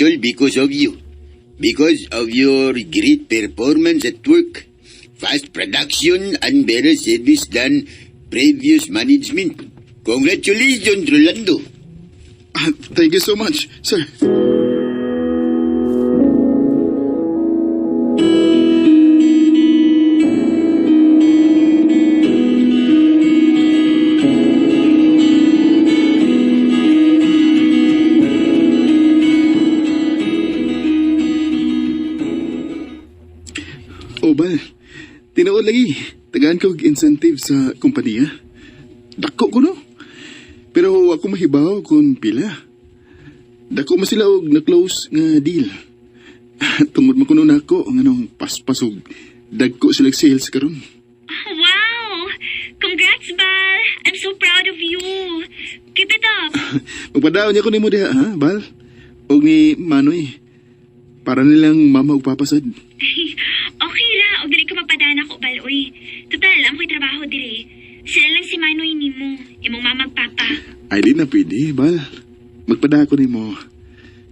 Rachel, because of you. Because of your great performance at work. Fast production and better service than previous management. Congratulations, Rolando. Thank you so much, sir. O ba, tinuod lagi. Tagaan ko og incentive sa kumpanya. Dako ko no. Pero ako mahibaw kung pila. Dako man sila og na-close nga deal. Tungod man kuno nako ang anong paspasog. Dagko sila sales karon. Wow! Congrats, Bal! I'm so proud of you. Keep it up. Magpadaon niya ko nimo diha, ha, Bal? Og ni Manoy. Para nilang mama og papasad. Okay ra, og dili ka magpadana ko, Bal, uy. Total, ang ko'y trabaho diri. Sila lang si Manoy nimo, imong mamagpapa. Ay, di na pwede, Bal. Magpadako nimo.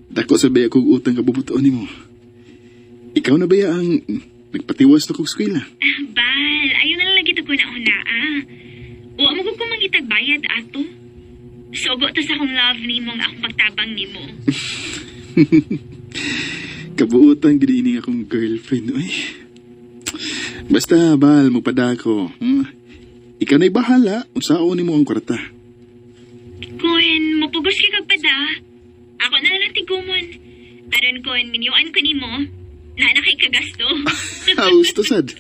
Dako sa baya kong utang kabubutoon nimo. Ikaw na baya ang nagpatiwas na kong skwela. Bal, ayaw na lang lagi ko na una, ah. Uwa mo ko mangitagbayad ato. Sugo to sa akong love nimo nga akong pagtabang nimo. Kabuutan gini akong girlfriend, oy. Basta, Bal, magpadako. Ikaw na'y bahala kung saan nimo ang kwarta. Kun, mapugos ka kagpada. Ako na lang tigumon. Aron kun, minyuan ko nimo. Na kay kagasto. Gusto sad.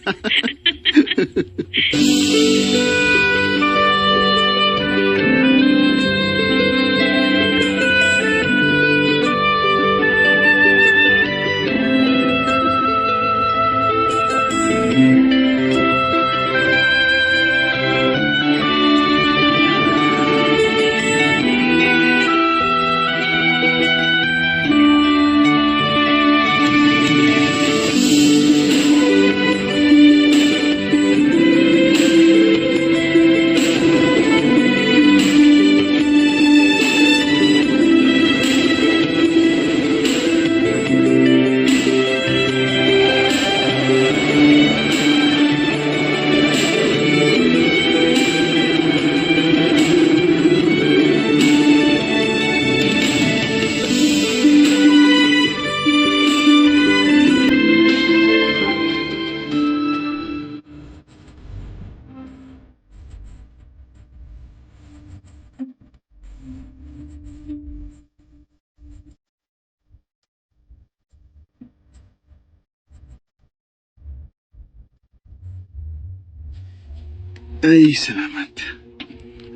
Ay, salamat.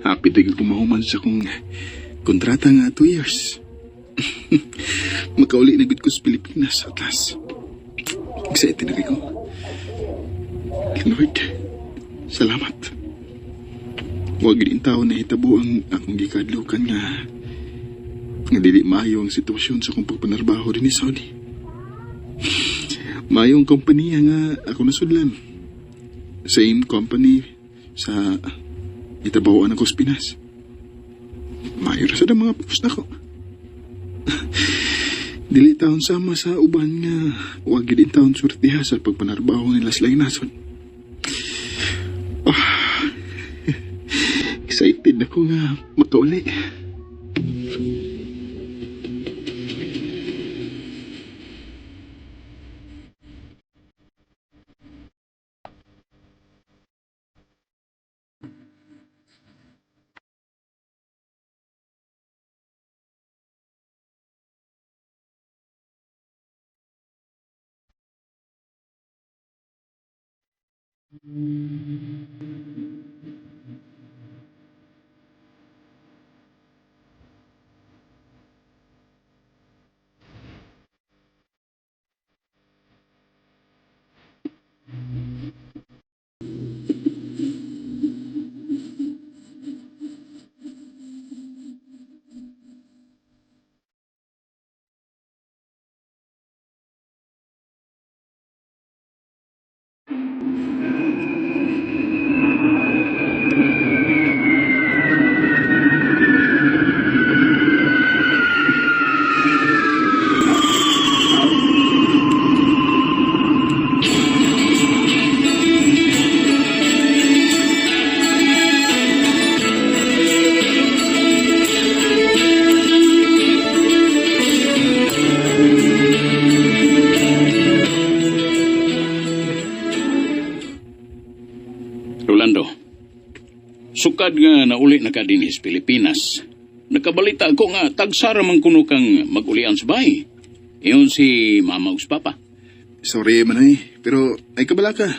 Happy tayo kumahuman sa kong kontrata nga 2 years. Makauli na gud ko sa Pilipinas at last. Excited na ko. Lord, salamat. Huwag din tao na hitabo ang akong gikadlukan nga dili maayo ang sitwasyon sa kong pagpanarbaho rin ni Saudi. Maayong kompanya nga ako nasudlan. Same company sa itabawan ako sa Pinas. Mayroon sa mga pupus na ko. Dili taon sama sa uban nga wag din taon surtiha sa pagpanarbaho nila sa lainason. Excited ako nga makauli. Rolando, sukad nga nauli na ka din sa Pilipinas, nakabalita ako nga tagsara man kuno kang mag-ulian sa bahay. Iyon si mama us papa. Sorry man ay, pero ay kabala ka.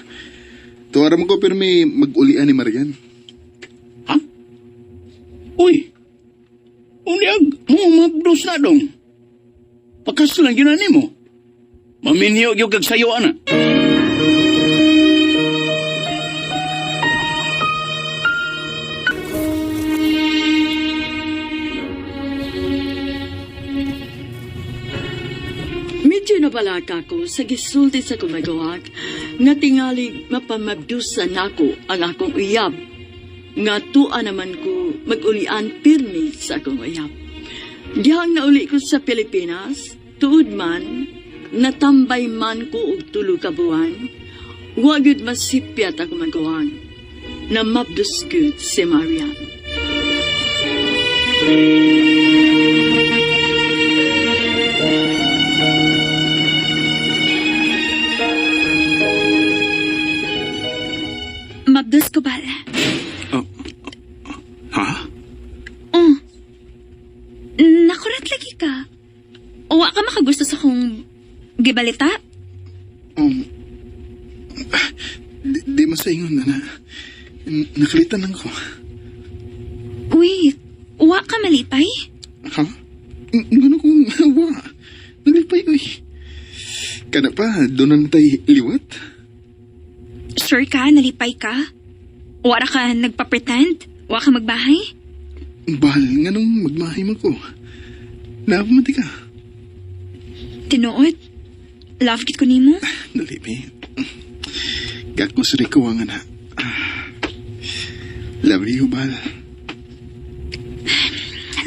Tuwara mo ko pero may mag-ulian ni Marian. Ha? Uy! Unyag, mo mabdos na dong. Pakas lang ginani mo. Maminyo yung kagsayo, ana. Medyo nabalaka ko sa gisulti sa kumagawag nga tingali mapamabdusan nako ang akong uyab. Nga tuan naman ko mag-ulian pirmi sa akong uyab. Dihang nauli ko sa Pilipinas, tuod man, natambay man ko og 3 ka buwan, wagud masipyat ako magawag na mabdus gud si Marian. Mabdos ko bala. Ha? Oh. Nakurat lagi ka. Uwa ka makagusto sa kong gibalita? Di masaingon na nakalitan lang ko. Uy, uwa ka malipay? Ha? Gano'n kong wa. Nalipay, uy. Kana pa, doon na tayo liwat? Sure ka, nalipay ka? Wala ka nagpa-pretend? Wala ka magbahay? Bahal nga nung magmahay mo ko. Napamati ka. Tinuod? Love kit ko nimo? Nalipay. Gako sa rikawangan na. Love you, Bahal.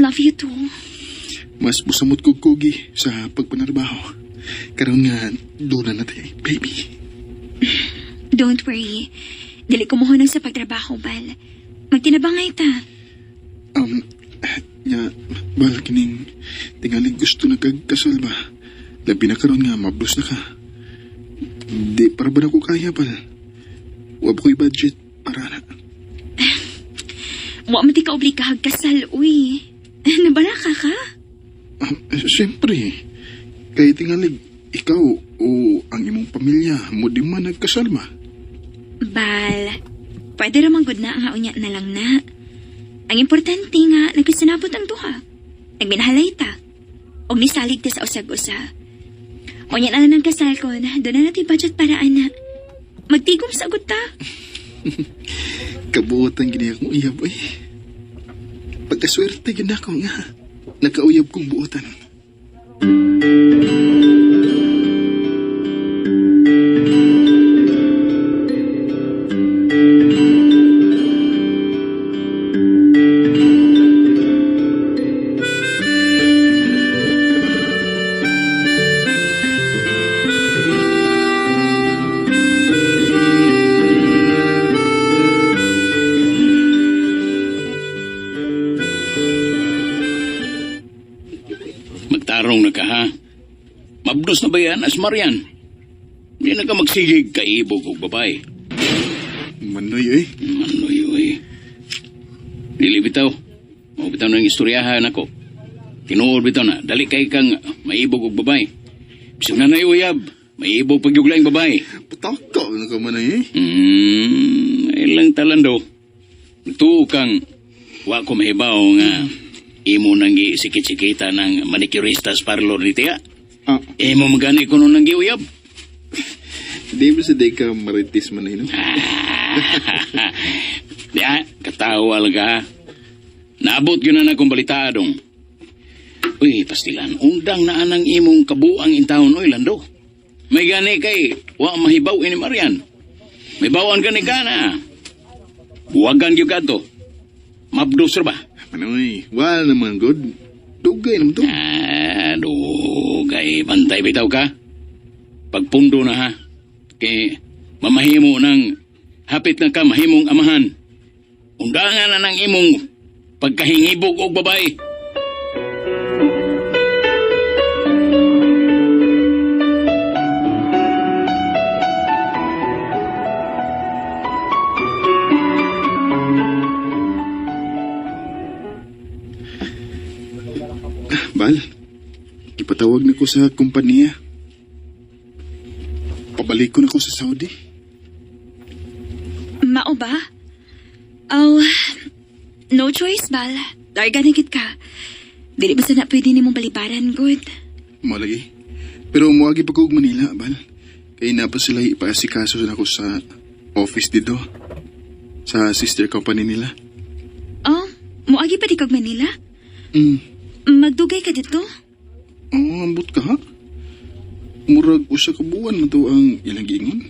Love you too. Mas busamot ko kugi sa pagpanarbaho. Karoon nga, doon na tayo, baby. Don't worry. Dili ko mohonang sa pagtrabaho, Bal. Magtinabangay ta. Bahal kining tingaling gusto na kagkasal ba? Labi na karoon nga, mablos na ka. Di, para ba na ko kaya, Bal? Wab ko'y budget para na. Wa mo di ka obligahag kasal, uy. Nabala ka? Siyempre, kaya tingalig, ikaw o ang imong pamilya mo di man nagkasal ba? Bal, pwede ramang good na ang unya na lang na. Ang importante nga, nagkasanabot ang duha. Nagminahalay ta. O nisalig ta sa usag-usa. Unya na lang kasal ko na doon na natin budget para ana. Magtigom sa agad ta. Kabuotan gini akong uyab ay. Pagkaswerte gina ako nga. Nakauyab kong buotan. Magtarong na ka, ha? Mabdos na ba yan, Asmarian? Hindi na ka magsigig kaibog o babae. Manoy eh. Manoy, uy. Dili bitaw. O bitaw ng istoryahan ako. Tinuod bitaw na. Dali kay kang maibog og babae. Bisag na uyab. Maibog pagyugla yung babae. Pataka na ka man eh. Ilang talando. Ito kang wa ko mahibaw nga imo nang sikit-sikita ng manicuristas parlor ni Tia. Imo magani ko nung nang giuyab. Di ba sa day ka maritis man eh, no? Diya, katawal ka. Naabot yun na akong balitadong. Uy, pastilan, undang na anang imong kabuang intawon, oy, Lando. May gani kay, wa mahibaw ini Marian. May bawan gani ka na. Buwagan yung gato. Mabdos ba? Manoy, wala naman good. Dugay naman to. Dugay. Bantay bitaw ka. Pagpundo na ha. Kay mamahimo ng hapit na ka mahimong amahan. Undangan na ng imong pagkahingibog og babae. Gipatawag na ko sa kumpanya. Pabalik ko na ko sa Saudi. Mao ba? Oh, no choice, Bal. Larga na gid ka. Dili ba sana pwede ni mong balibaran, good? Mo lagi. Pero muagi pa ko og Manila, Bal. Kaya na pa sila ipaasikaso na ako sa office dito. Sa sister company nila. Oh, muagi pa di kag Manila? Magdugay ka dito? Oh, ambot ka ha? Murag usa ka buwan man to ang ilang giingon.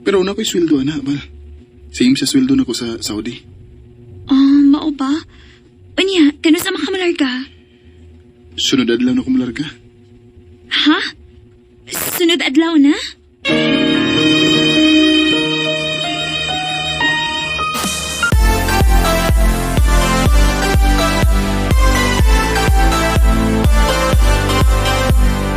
Pero na ko'y sweldo na, Bal. Same sa sweldo na ko sa Saudi. Oh, mao ba? Unya, kano sa makamalarga? Sunod adlaw na ko malarga. Ha? Sunod adlaw na?